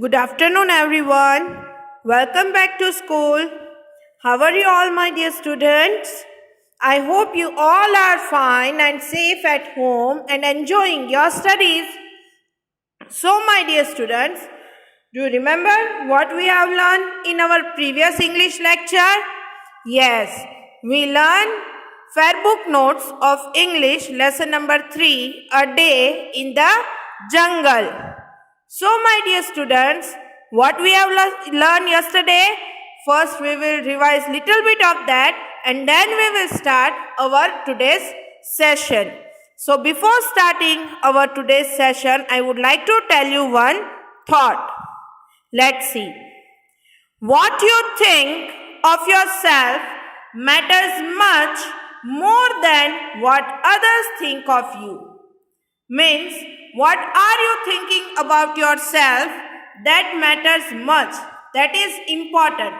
Good afternoon, everyone. Welcome back to school. How are you all, my dear students? I hope you all are fine and safe at home and enjoying your studies. So, my dear students, do you remember what we have learned in our previous English lecture? Yes, we learned Fairbook Notes of English lesson number 3, A Day in the Jungle. So, my dear students, what we have learned yesterday? First, we will revise little bit of that and then we will start our today's session. So, before starting our today's session, I would like to tell you one thought. Let's see. What you think of yourself matters much more than what others think of you. Means, what are you thinking about yourself that matters much, that is important.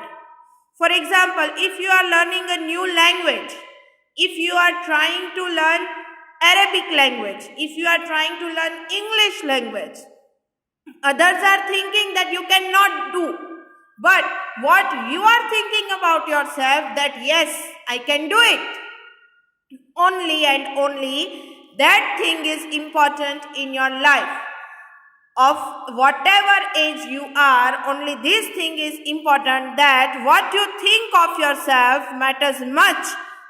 For example, if you are learning a new language, if you are trying to learn Arabic language, if you are trying to learn English language, others are thinking that you cannot do. But what you are thinking about yourself, that yes, I can do it. Only and only that thing is important in your life. Of whatever age you are, only this thing is important, that what you think of yourself matters much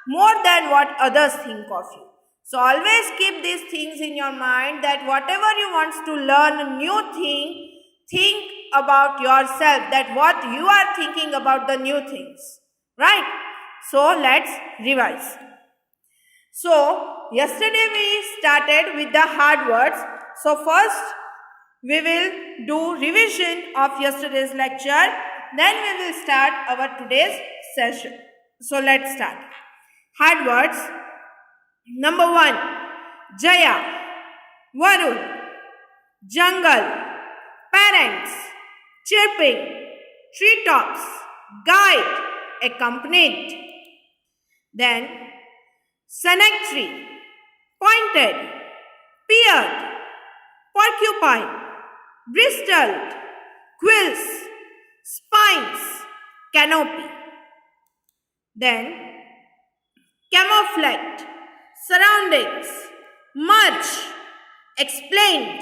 more than what others think of you. So always keep these things in your mind, that whatever you want to learn a new thing, think about yourself, that what you are thinking about the new things. Right? So let's revise. So yesterday we started with the hard words. So first we will do revision of yesterday's lecture. Then we will start our today's session. So let's start. Hard words. Number 1. Jaya, Varun, jungle, parents, chirping, treetops, guide, accompanied. Then cemetery, pointed, peered, porcupine, bristled, quills, spines, canopy. Then camouflaged, surroundings, merge, explained,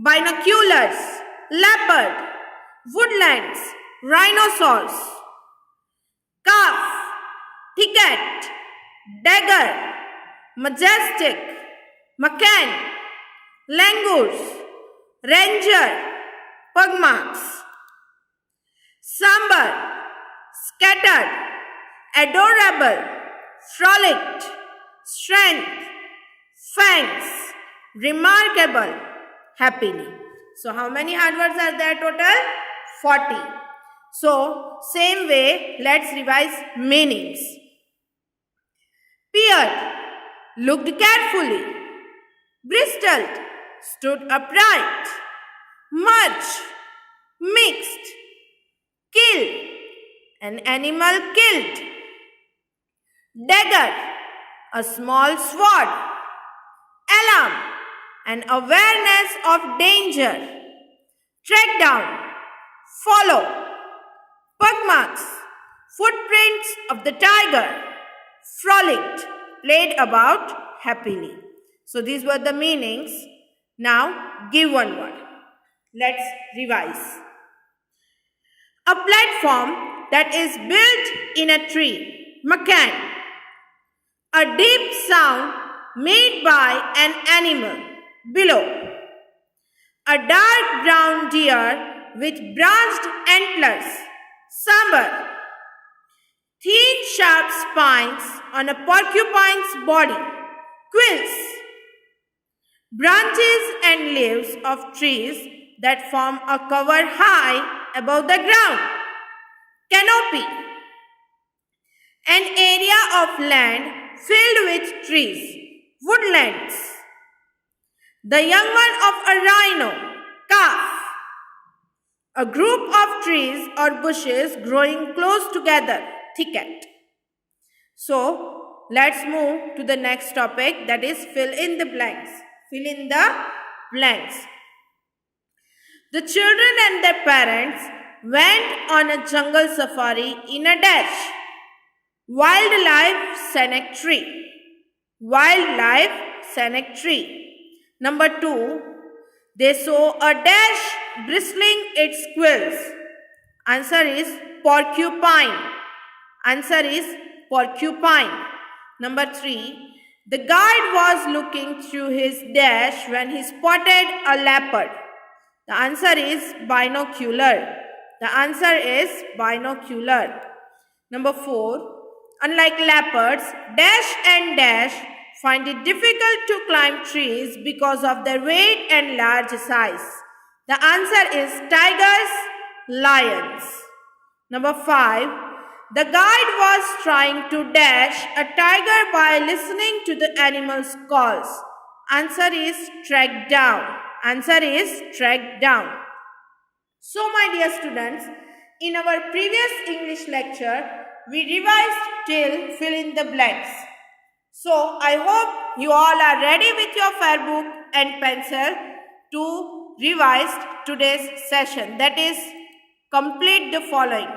binoculars, leopard, woodlands, rhinoceros, calf, thicket, dagger, majestic, macan, langurs, ranger, pugmarks, sambar, scattered, adorable, frolicked, strength, fangs, remarkable, happily. So how many hard words are there total? 40. So same way, let's revise meanings. Peered, looked carefully. Bristled, stood upright. Merge, mixed. Kill, an animal killed. Dagger, a small sword. Alarm, an awareness of danger. Track down, follow. Pugmarks, footprints of the tiger. Frolicked, played about happily. So these were the meanings. Now give one word. Let's revise. A platform that is built in a tree. Macan. A deep sound made by an animal. Below. A dark brown deer with branched antlers. Sambar. Thin sharp spines on a porcupine's body. Quills. Branches and leaves of trees that form a cover high above the ground. Canopy. An area of land filled with trees. Woodlands. The young one of a rhino. Calf. A group of trees or bushes growing close together. Thicket. So, let's move to the next topic, that is fill in the blanks. Fill in the blanks. The children and their parents went on a jungle safari in a dash. Wildlife Sanctuary. Wildlife Sanctuary. Number 2. They saw a dash bristling its quills. Answer is porcupine. Answer is porcupine. Number 3. The guide was looking through his dash when he spotted a leopard. The answer is binocular. The answer is binocular. Number 4. Unlike leopards, dash and dash find it difficult to climb trees because of their weight and large size. The answer is tigers, lions. Number 5. The guide was trying to dash a tiger by listening to the animal's calls. Answer is track down. Answer is track down. So my dear students, in our previous English lecture, we revised till fill in the blanks. So I hope you all are ready with your fair book and pencil to revise today's session, that is complete the following.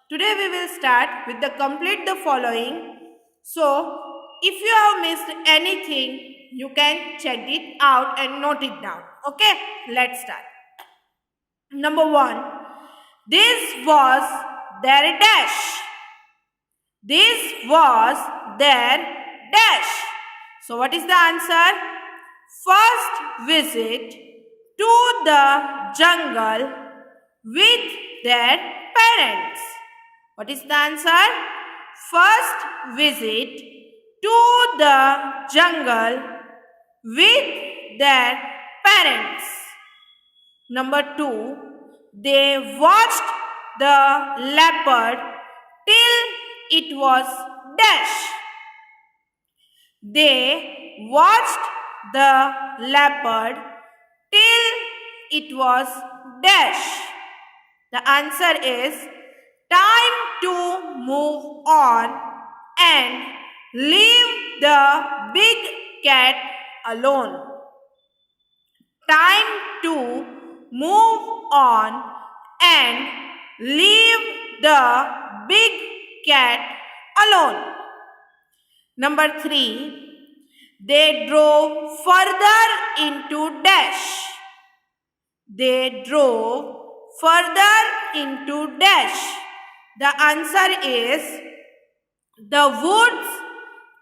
Today we will start with the complete the following. So if you have missed anything, you can check it out and note it down. Okay, let's start. Number 1. This was their dash. This was their dash. So what is the answer? First visit to the jungle with their parents. What is the answer? First visit to the jungle with their parents. Number 2. They watched the leopard till it was dash. They watched the leopard till it was dash. The answer is time to move on and leave the big cat alone. Time to move on and leave the big cat alone. Number 3. They drove further into dash. They drove further into dash. The answer is the woods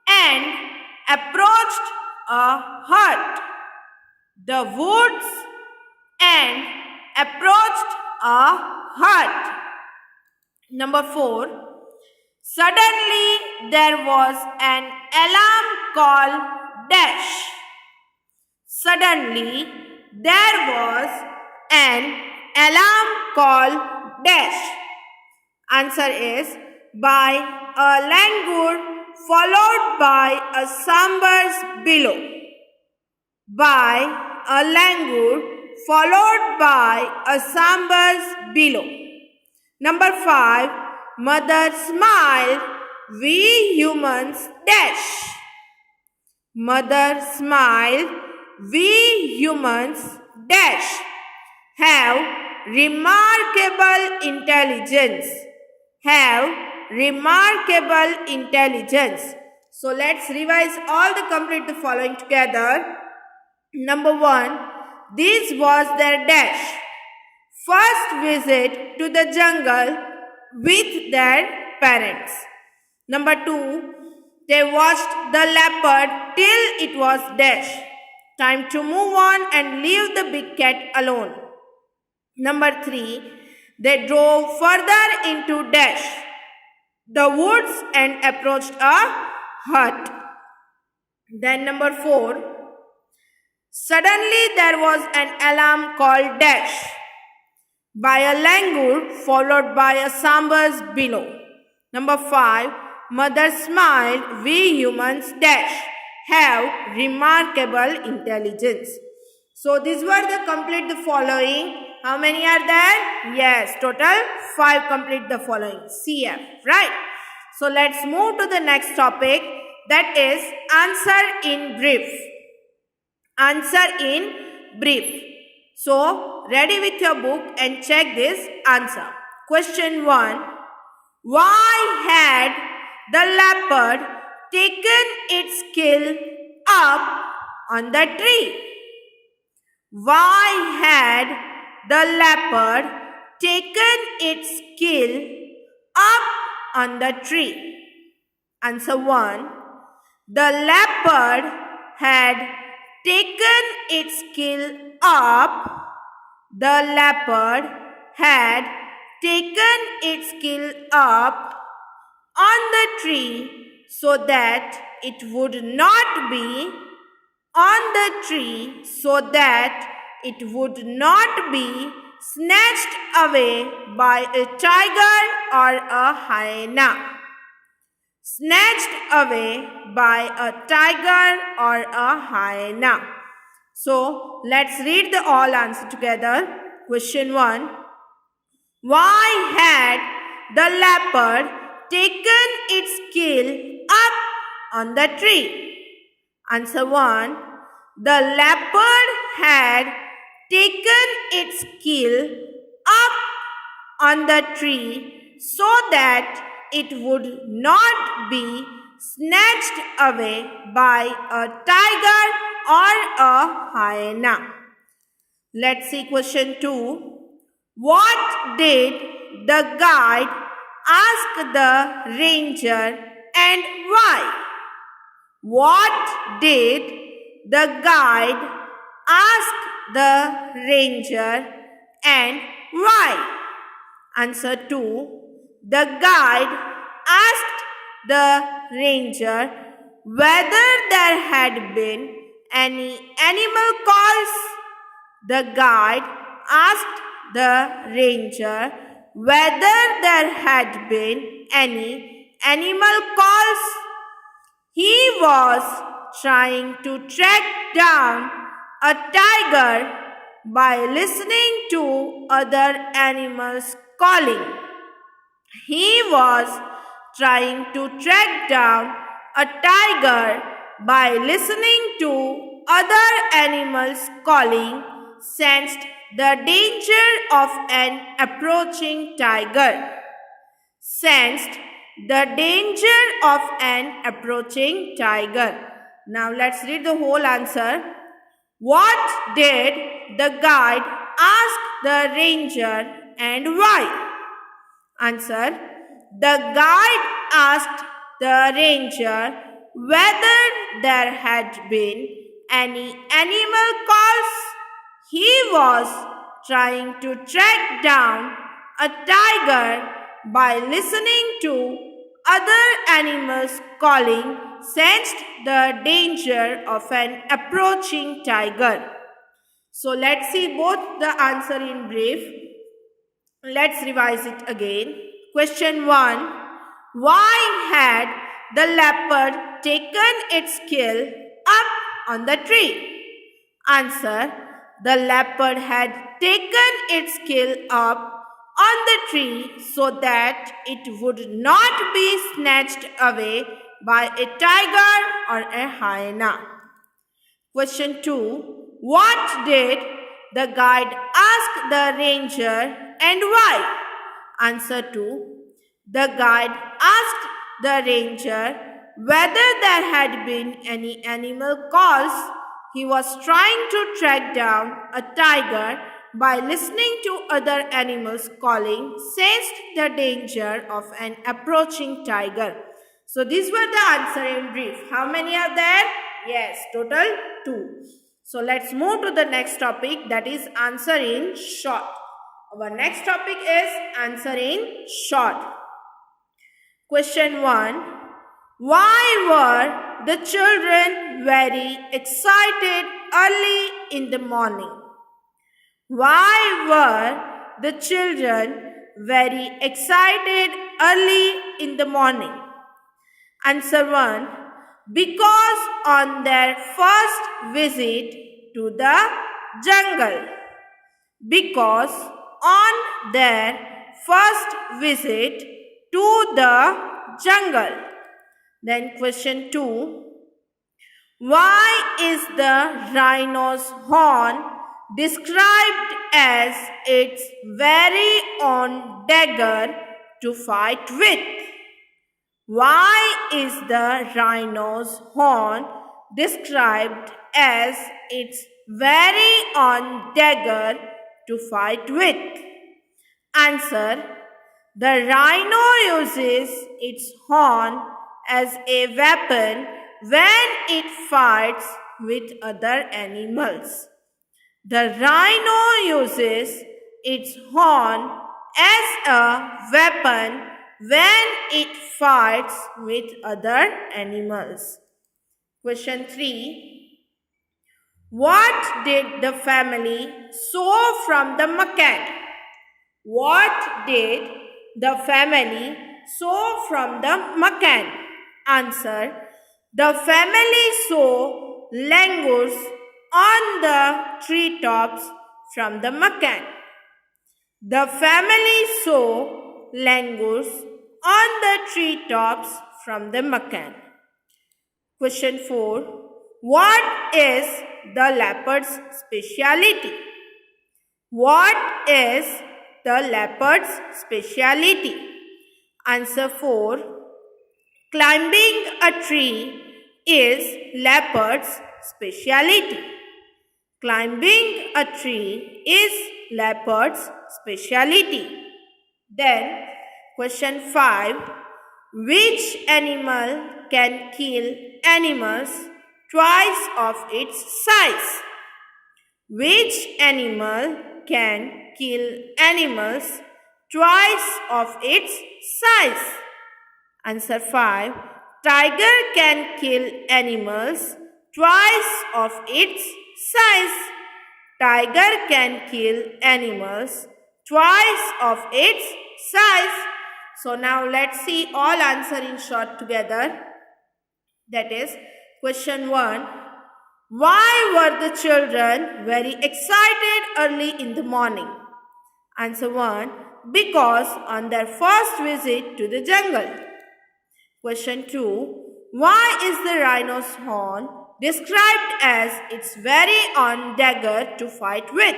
and approached a hut. The woods and approached a hut. Number 4. Suddenly there was an alarm call dash. Suddenly there was an alarm call dash. Answer is by a langur followed by a sambar's below. By a langur followed by a sambar's below. Number 5. Mother smiled, we humans dash. Mother smiled, we humans dash have remarkable intelligence. Have remarkable intelligence. So let's revise all the complete the following together. Number 1. This was their dash. First visit to the jungle with their parents. Number 2. They watched the leopard till it was dash. Time to move on and leave the big cat alone. Number 3. They drove further into dash the woods and approached a hut. Then number 4. Suddenly there was an alarm called dash by a langur followed by a sambar's below. Number 5. Mother smiled, we humans dash have remarkable intelligence. So these were the complete the following. How many are there? Yes, total 5 complete the following. CF, right? So let's move to the next topic, that is answer in brief. Answer in brief. So, ready with your book and check this answer. Question 1. Why had the leopard taken its kill up on the tree? Why had the leopard taken its kill up on the tree? Answer 1. The leopard had taken its kill up. The leopard had taken its kill up on the tree so that it would not be on the tree so that it would not be snatched away by a tiger or a hyena. Snatched away by a tiger or a hyena. So, let's read the all answer together. Question 1. Why had the leopard taken its kill up on the tree? Answer 1. The leopard had taken its kill up on the tree so that it would not be snatched away by a tiger or a hyena. Let's see question 2. What did the guide ask the ranger and why? What did the guide ask the ranger and why? Answer 2. The guide asked the ranger whether there had been any animal calls. The guide asked the ranger whether there had been any animal calls. He was trying to track down a tiger by listening to other animals calling. He was trying to track down a tiger by listening to other animals calling, sensed the danger of an approaching tiger. Sensed the danger of an approaching tiger. Now let's read the whole answer. What did the guide ask the ranger and why? Answer. The guide asked the ranger whether there had been any animal calls. He was trying to track down a tiger by listening to other animals calling, sensed the danger of an approaching tiger. So let's see both the answer in brief. Let's revise it again. Question 1. Why had the leopard taken its kill up on the tree? Answer. The leopard had taken its kill up on the tree so that it would not be snatched away by a tiger or a hyena. Question 2. What did the guide ask the ranger and why? Answer 2. The guide asked the ranger whether there had been any animal calls. He was trying to track down a tiger by listening to other animals calling, sensed the danger of an approaching tiger. So these were the answer in brief. How many are there? Yes, total 2. So let's move to the next topic, that is answer in short. Our next topic is answer in short. Question 1. Why were the children very excited early in the morning? Why were the children very excited early in the morning? Answer 1. Because on their first visit to the jungle. Because on their first visit to the jungle. Then question 2. Why is the rhino's horn described as its very own dagger to fight with? Why is the rhino's horn described as its very own dagger to fight with? Answer: the rhino uses its horn as a weapon when it fights with other animals. The rhino uses its horn as a weapon when it fights with other animals. Question 3. What did the family sew from the macaque? What did the family sew from the macaque? Answer: the family sew langurs on the treetops from the macaque. The family sew langurs on the treetops from the macaque. Question 4. What is the leopard's speciality? What is the leopard's speciality? Answer 4. Climbing a tree is leopard's speciality. Climbing a tree is leopard's speciality. Then, question 5. Which animal can kill animals twice of its size? Which animal can kill animals twice of its size? Answer 5. Tiger can kill animals twice of its size. Tiger can kill animals twice of its size. So now let's see all answer in short together. That is question 1. Why were the children very excited early in the morning? Answer 1. Because on their first visit to the jungle. Question 2. Why is the rhino's horn described as its very own dagger to fight with?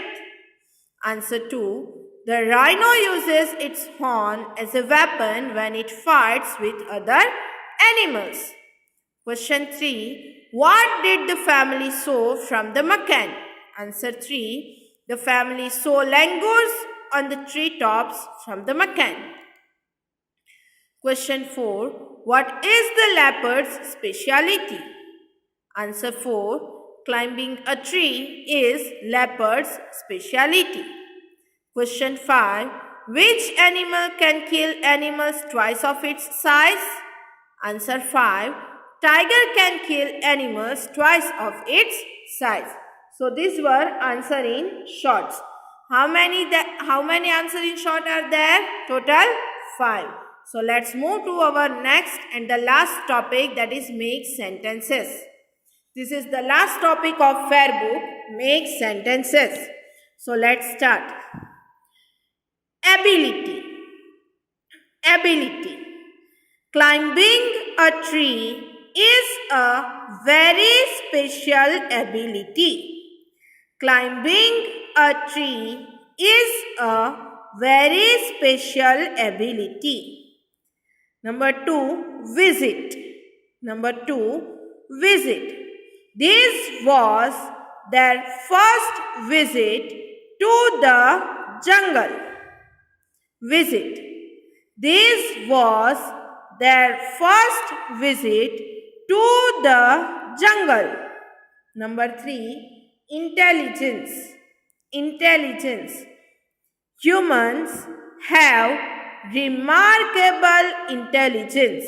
Answer 2. The rhino uses its horn as a weapon when it fights with other animals. Question 3. What did the family sew from the macaque? Answer 3. The family sew langurs on the treetops from the macaque. Question 4. What is the leopard's speciality? Answer 4. Climbing a tree is leopard's speciality. Question 5. Which animal can kill animals twice of its size? Answer 5. Tiger can kill animals twice of its size. So these were answer in shorts. How many answer in short are there? Total 5. So let's move to our next and the last topic, that is make sentences. This is the last topic of Fair book, make sentences. So let's start. Ability. Ability. Climbing a tree is a very special ability. Climbing a tree is a very special ability. Number 2, visit. Number 2, visit. This was their first visit to the jungle. Visit. This was their first visit to the jungle. Number 3, intelligence. Intelligence. Humans have remarkable intelligence.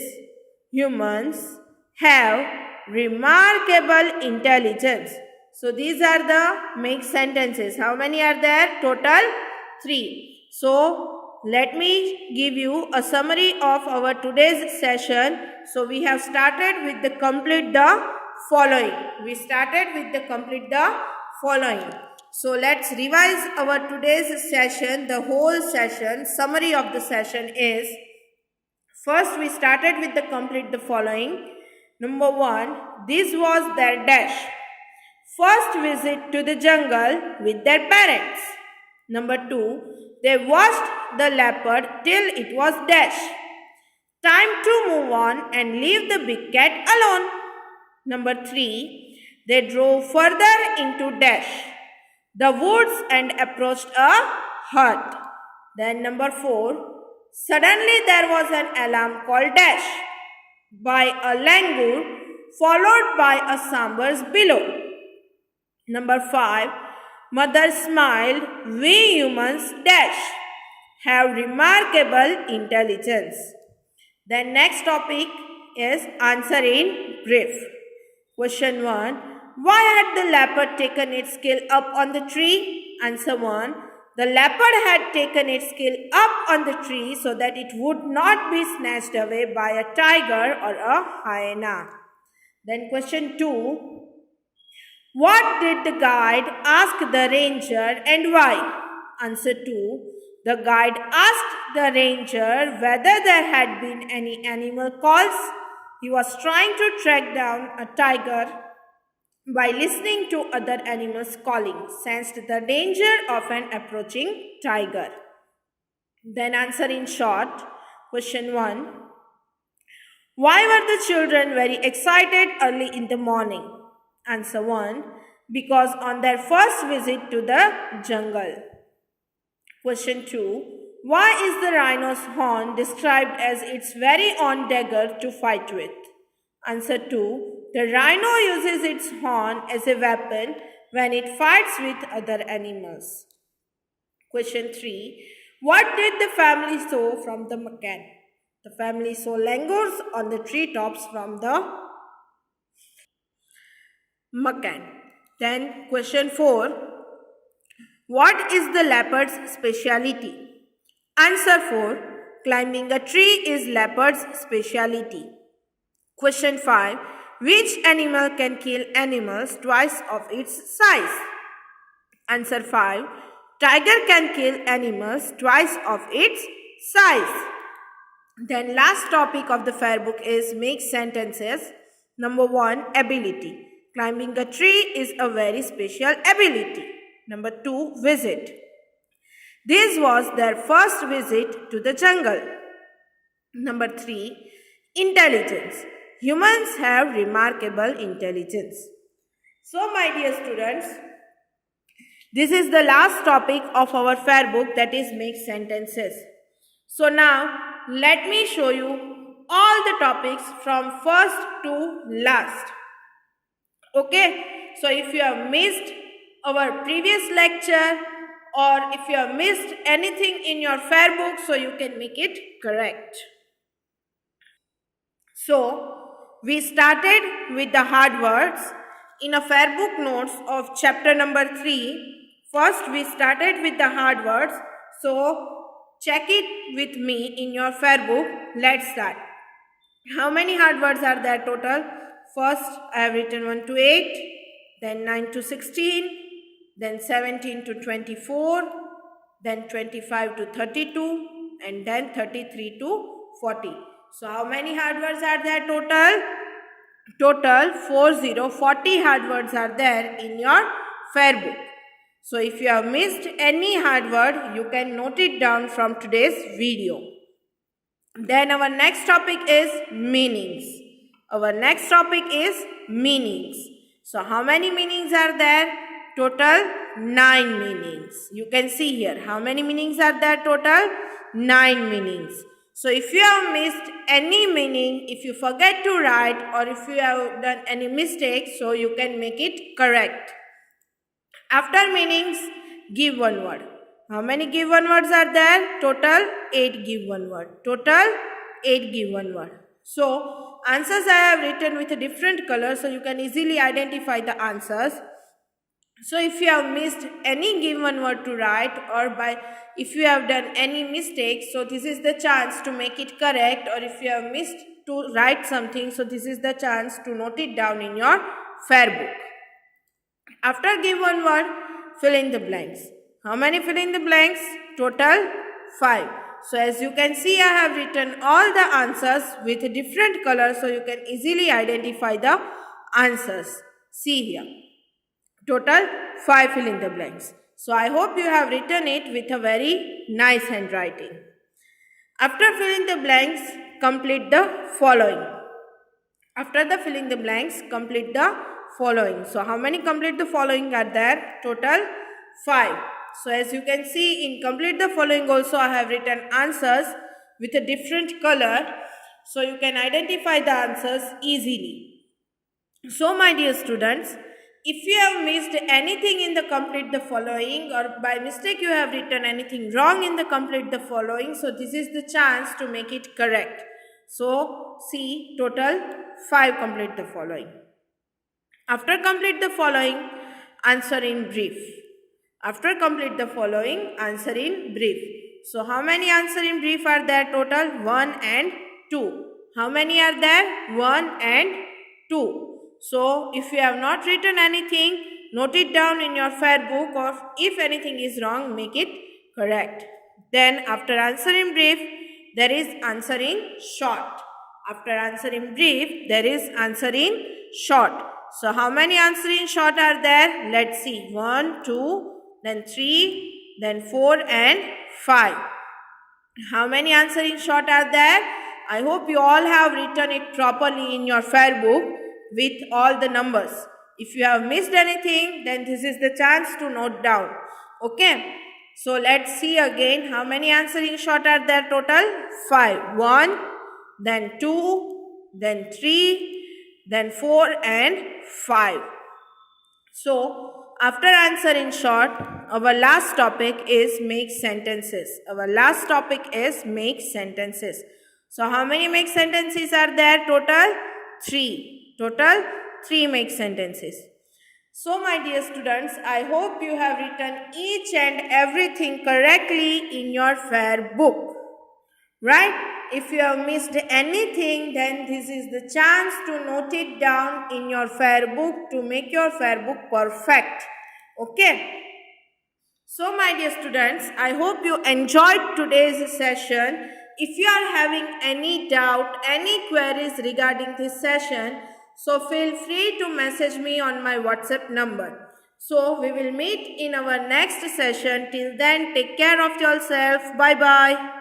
Humans have remarkable intelligence. So these are the make sentences. How many are there? Total 3. So let me give you a summary of our today's session. So we have started with the complete the following. We started with the complete the following. So let's revise our today's session. The whole session, summary of the session is, first we started with the complete the following. Number 1, this was their dash. first visit to the jungle with their parents. Number 2, they watched the leopard till it was dash. Time to move on and leave the big cat alone. Number 3, they drove further into dash the woods and approached a hut. Then number 4, suddenly there was an alarm called dash by a langur followed by a sambar's below. Number 5, mother smiled, we humans dash have remarkable intelligence. Then next topic is answer in brief. Question 1, why had the leopard taken its kill up on the tree? Answer 1, the leopard had taken its kill up on the tree so that it would not be snatched away by a tiger or a hyena. Then question 2, what did the guide ask the ranger and why? Answer 2, the guide asked the ranger whether there had been any animal calls. He was trying to track down a tiger by listening to other animals calling, sensed the danger of an approaching tiger. Then answer in short. Question 1, why were the children very excited early in the morning? Answer 1, because on their first visit to the jungle. Question 2, why is the rhino's horn described as its very own dagger to fight with? Answer 2, the rhino uses its horn as a weapon when it fights with other animals. Question 3, what did the family saw from the macan? The family saw langurs on the treetops from the macan. Then question 4, what is the leopard's speciality? Answer 4, climbing a tree is leopard's speciality. Question 5, which animal can kill animals twice of its size? Answer 5, tiger can kill animals twice of its size. Then last topic of the fair book is make sentences. Number 1, ability. Climbing a tree is a very special ability. Number 2, visit. This was their first visit to the jungle. Number 3, intelligence. Humans have remarkable intelligence. So my dear students, this is the last topic of our fair book, that is make sentences. So now let me show you all the topics from first to last. Okay, so if you have missed our previous lecture or if you have missed anything in your fair book, so you can make it correct. So we started with the hard words. In a fair book notes of chapter number 3, first we started with the hard words. So check it with me in your fair book. Let's start. How many hard words are there total? First I have written 1 to 8, then 9 to 16, then 17 to 24, then 25 to 32, and then 33 to 40. So how many hard words are there total? Total 40 hard words are there in your fair book. So if you have missed any hard word, you can note it down from today's video. Then our next topic is meanings. Our next topic is meanings. So how many meanings are there? Total 9 meanings. You can see here. How many meanings are there total? 9 meanings. So if you have missed any meaning, if you forget to write or if you have done any mistake, so you can make it correct. After meanings, give one word. How many give one words are there? Total 8 give one word. Total 8 give one word. So answers I have written with a different color, so you can easily identify the answers. So if you have missed any give one word to write or if you have done any mistake, so this is the chance to make it correct, or if you have missed to write something, so this is the chance to note it down in your fair book. After give one word, fill in the blanks. How many fill in the blanks? Total 5. So as you can see, I have written all the answers with a different color, so you can easily identify the answers. See here. Total 5 fill in the blanks. So I hope you have written it with a very nice handwriting. After filling the blanks, complete the following. After the filling the blanks, complete the following. So how many complete the following are there? Total 5. So as you can see, in complete the following also I have written answers with a different color. So you can identify the answers easily. So my dear students, if you have missed anything in the complete the following, or by mistake you have written anything wrong in the complete the following, so this is the chance to make it correct. So see, total 5 complete the following. After complete the following, answer in brief. After complete the following, answer in brief. So how many answer in brief are there? Total 1 and 2. How many are there? 1 and 2. So if you have not written anything, note it down in your fair book, or if anything is wrong, make it correct. Then after answer in brief, there is answer in short. After answer in brief, there is answer in short. So how many answer in short are there? Let's see. 1, 2, then 3, then 4 and 5. How many answer in short are there? I hope you all have written it properly in your fair book with all the numbers. If you have missed anything, then this is the chance to note down. Okay. So let's see again how many answer in short are there. Total 5. 1, then 2, then 3, then 4 and 5. So after answer in short, our last topic is make sentences. Our last topic is make sentences. So how many make sentences are there? Total 3. Total 3 make sentences. So my dear students, I hope you have written each and everything correctly in your fair book. Right? If you have missed anything, then this is the chance to note it down in your fair book to make your fair book perfect. Okay? So my dear students, I hope you enjoyed today's session. If you are having any doubt, any queries regarding this session, so feel free to message me on my WhatsApp number. So we will meet in our next session. Till then, take care of yourself. Bye-bye.